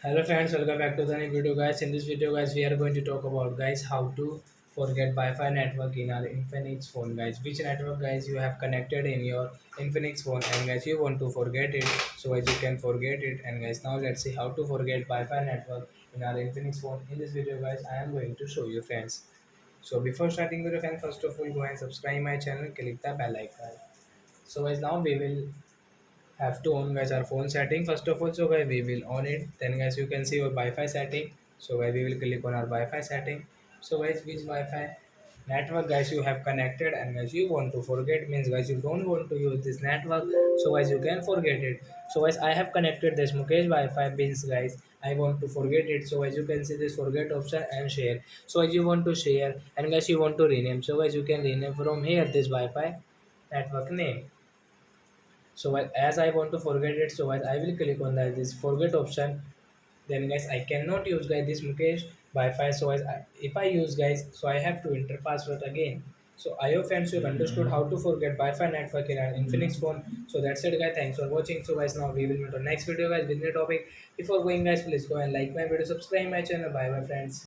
Hello friends, welcome back to the new video guys. In this video guys, we are going to talk about guys how to forget Wi-Fi network in our Infinix phone guys. Which network guys you have connected in your Infinix phone and guys you want to forget it, so as you can forget it. And guys, now let's see how to forget Wi-Fi network in our Infinix phone. In this video guys, I am going to show you friends. So before starting video friends, first of all go and subscribe my channel, click the bell icon. So guys, now we will have to on guys our phone setting first of all. So guys we will on it, then guys you can see your Wi-Fi setting. So guys we will click on our Wi-Fi setting. So guys which Wi-Fi network guys you have connected and guys you want to forget, means guys you don't want to use this network, so guys you can forget it. So guys I have connected this Mukesh Wi-Fi, means guys I want to forget it. So as you can see this forget option and share. So as you want to share and guys you want to rename, so guys you can rename from here this Wi-Fi network name. So as I want to forget it, so I will click on this forget option. Then guys I cannot use guys this Mukesh Wi-Fi. So if I use guys, so I have to enter password again. So I hope friends you have understood how to forget Wi-Fi network in an Infinix phone. So that's it guys, thanks for watching. So guys now we will meet on next video guys with new topic. Before going guys, please go and like my video, subscribe my channel. Bye bye friends.